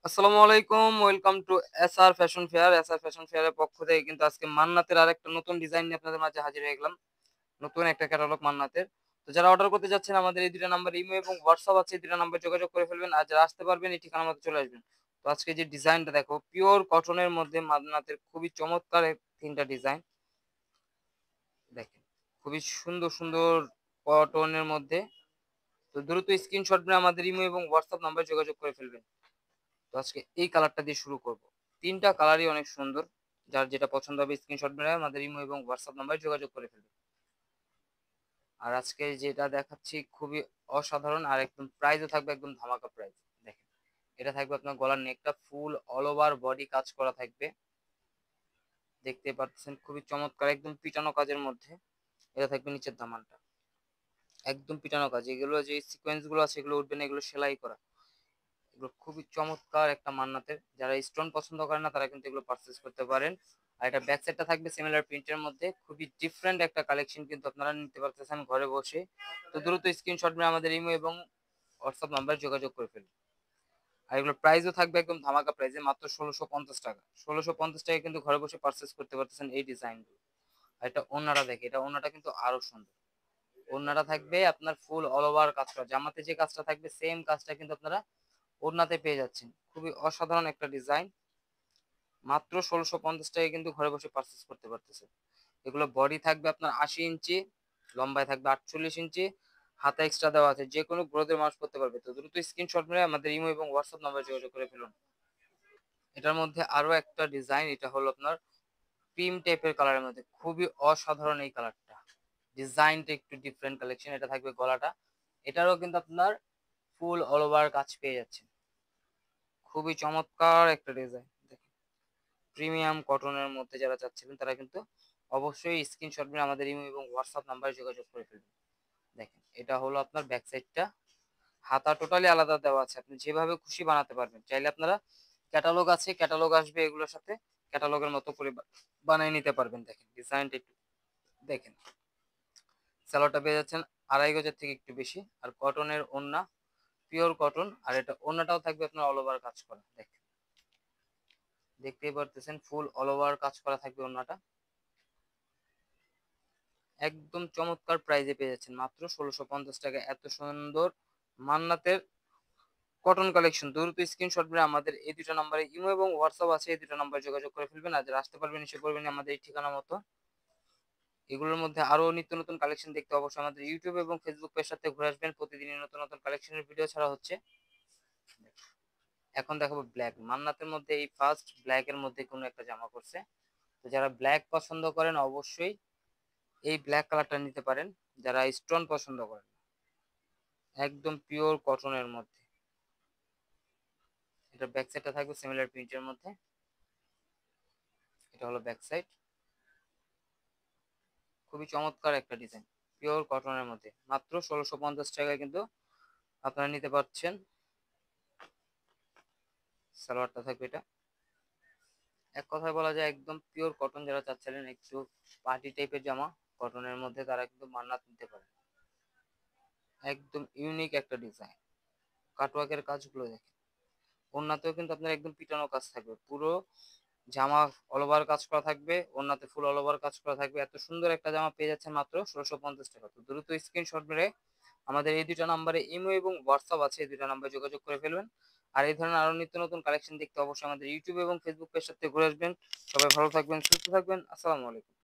আসসালামু আলাইকুম। Welcome to SR fashion fair. SR fashion ফেয়ারের পক্ষ থেকে কিন্তু আজকে মান্নাতের আরেকটা নতুন ডিজাইন নিয়ে আপনাদের মাঝে হাজির হয়ে গেলাম। নতুন একটা ক্যাটালগ মান্নাতের। তো যারা অর্ডার করতে যাচ্ছেন আমাদের এই ২ টা নাম্বার ইমো এবং হোয়াটসঅ্যাপ আছে। এই ২ টা নাম্বারে যোগাযোগ করে ফেলবেন। আর যারা আসতে পারবেন এই ঠিকানা মতো চলে আসবেন। তো আজকে যে ডিজাইনটা দেখো পিওর কটনের মধ্যে মান্নাতের খুবই চমৎকার ৩ টা ডিজাইন। দেখেন। খুবই সুন্দর, সুন্দর কটনের মধ্যে। তো দ্রুত স্ক্রিনশট নিয়ে আমাদের ইমো এবং হোয়াটসঅ্যাপ নাম্বারে যোগাযোগ করে ফেলবেন। তো আজকে এই কালারটা দিয়ে শুরু করব। ৩ টা কালারই অনেক সুন্দর। যার যেটা পছন্দ হবে স্ক্রিনশট মেরে আমাদের ইমো এবং হোয়াটসঅ্যাপ নাম্বারে যোগাযোগ করে ফেলবেন। আর আজকে যেটা দেখাচ্ছি খুবই অসাধারণ আর একদম প্রাইসও থাকবে একদম ধামাকা প্রাইস। দেখেন। এটা থাকবে আপনার গলার নেকটা ফুল অল ওভার বডি কাজ করা থাকবে। দেখতে পাচ্ছেন খুবই চমৎকার একদম পিটানো কাজের মধ্যে। এটা থাকবে নিচের দামানটা। একদম পিটানো কাজ। এগুলো যে সিকোয়েন্স গুলো আছে এগুলো উঠবে না, এগুলো সেলাই করা। এগুলো খুবই চমৎকার একটা মান্নাতের। যারা স্টোন পছন্দ করে না তারা কিন্তু এগুলো পারচেজ করতে পারেন। আর এটা ব্যাক সাইডটা থাকবে সিমিলার প্রিন্টের মধ্যে। খুবই ডিফারেন্ট একটা কালেকশন কিন্তু আপনারা নিতে পারতেছেন ঘরে বসে। তো দ্রুত স্ক্রিনশট নিয়ে আমাদের ইমো এবং হোয়াটসঅ্যাপ নাম্বারে যোগাযোগ করে ফেলুন। আর এগুলোর প্রাইসও থাকবে একদম ধামাকা প্রাইসে মাত্র ১৬৫০ টাকা। ১৬৫০ টাকায় কিন্তু ঘরে বসে পারচেজ করতে পারতেছেন এই ডিজাইনগুলো। আর এটা ওড়নাটা দেখে, এটা ওড়নাটা কিন্তু আরো সুন্দর। ওড়নাটা থাকবে আপনার ফুল অল ওভার কাজ করা। জামাতে যে কাজটা থাকবে সেম কাজটা কিন্তু আপনারা ওড়নাতে পেয়ে যাচ্ছেন। খুবই অসাধারণ একটা ডিজাইন। মাত্র ১৬৫০ টাকায় কিন্তু ঘরে বসে পারচেস করতে পারতেছে। এগুলো বডি থাকবে আপনার ৮০ ইঞ্চি, লম্বায় থাকবে ৪৮ ইঞ্চি, হাতা এক্সট্রা দেওয়া আছে। যে কোনো গ্রোথের মানুষ করতে পারবে। তো দ্রুত স্ক্রিনশট মেরে আমাদের ইমো এবং হোয়াটসঅ্যাপ নাম্বারে যোগাযোগ করে ফেলুন। এটার মধ্যে আরো একটা ডিজাইন, এটা হলো আপনার ক্রিম টাইপের কালারের মধ্যে। খুবই অসাধারণ এই কালারটা। ডিজাইনটা একটু ডিফারেন্ট কালেকশন। এটা থাকবে গলাটা। এটারও কিন্তু আপনার ফুল অল ওভার কাজ পেয়ে যাচ্ছেন। খুবই চমৎকার একটা ডিজাইন। প্রিমিয়াম কটনের মধ্যে যারা চাচ্ছিলেন তারা কিন্তু অবশ্যই স্ক্রিনশট নিয়ে আমাদের ইমো এবং হোয়াটসঅ্যাপ নাম্বারে যোগাযোগ করে ফেলবেন। দেখেন এটা হলো আপনার ব্যাক সাইডটা। হাতা টোটালি আলাদা দেওয়া আছে, আপনি যেভাবে খুশি বানাতে পারবেন। চাইলে আপনারা ক্যাটালগ আছে, ক্যাটালগ আসবে এগুলোর সাথে, ক্যাটালগের মতো করে বানিয়ে নিতে পারবেন। দেখেন ডিজাইনটা একটু দেখেন। স্যালোটা পেয়ে যাচ্ছেন ২.৫ গজের থেকে একটু বেশি। আর কটনের ওড়না, পিওর কটন। আর এটা ওড়নাটাও থাকবে আপনার অল ওভার কাজ করা। দেখেন দেখতেই পারতেছেন ফুল অল ওভার কাজ করা থাকবে ওড়নাটা। একদম চমৎকার প্রাইজে পেয়ে যাচ্ছেন মাত্র ১৬৫০ টাকা। এত সুন্দর মান্নাতের কটন কালেকশন। দ্রুত স্ক্রিনশট মেরে আমাদের এই ২ টা নম্বরে ইমো এবং হোয়াটসঅ্যাপ আছে, এই ২ টা নম্বরে যোগাযোগ করে ফেলবেন। আর যারা আসতে পারবেন এসে করবেন আমাদের এই ঠিকানা মতো। এগুলোর মধ্যে আরো নিত্য নতুন কালেকশন দেখতে অবশ্যই আমাদের ইউটিউব এবং ফেসবুক পেজ সাথে ঘুরে আসবেন। প্রতিদিনই নতুন নতুন কালেকশনের ভিডিও ছাড়া হচ্ছে। এখন দেখাবো ব্ল্যাক। মান্নাতের মধ্যে এই ফার্স্ট ব্ল্যাক এর মধ্যে কোনো একটা জামা করছে। তো যারা ব্ল্যাক পছন্দ করেন অবশ্যই এই ব্ল্যাক কালারটা নিতে পারেন। যারা স্টোন পছন্দ করেন একদম পিওর কটনের মধ্যে। এটা ব্যাক সাইডটা থাকবে সিমিলার প্রিন্টের মধ্যে। এটা হলো ব্যাক সাইড। খুবই চমৎকার একটা ডিজাইন পিওর কটনের মধ্যে। মাত্র ১৬৫০ টাকায় কিন্তু আপনারা নিতে পারছেন। সালোয়ারটা থাকবে এটা। এক কথায় বলা যায় একদম পিওর কটন। যারা চাচ্ছিলেন একটু পার্টি টাইপের জামা কটনের মধ্যে তারা কিন্তু মান্নাত নিতে পারে। একদম ইউনিক একটা ডিজাইন। কাটওয়ার্কের কাজগুলো দেখেন। ওড়নাতেও কিন্তু আপনার একদম পিটানো কাজ থাকবে। পুরো জামা অল ওভার কাজ করা থাকবে, ওড়নাতে ফুল অল ওভার কাজ করা থাকবে। এত সুন্দর একটা জামা পেয়ে যাচ্ছেন মাত্র ১৬৫০ টাকা। তো দ্রুত স্ক্রিনশট মেরে আমাদের এই ২ টা নাম্বারে ইমো এবং হোয়াটসঅ্যাপ আছে, এই ২ টা নাম্বারে যোগাযোগ করে ফেলবেন। আর এই ধরনের আরো নিত্য নতুন কালেকশন দেখতে অবশ্যই আমাদের ইউটিউব এবং ফেসবুক পেজ সাথে ঘুরে আসবেন। সবাই ভালো থাকবেন, সুস্থ থাকবেন। আসসালামু আলাইকুম।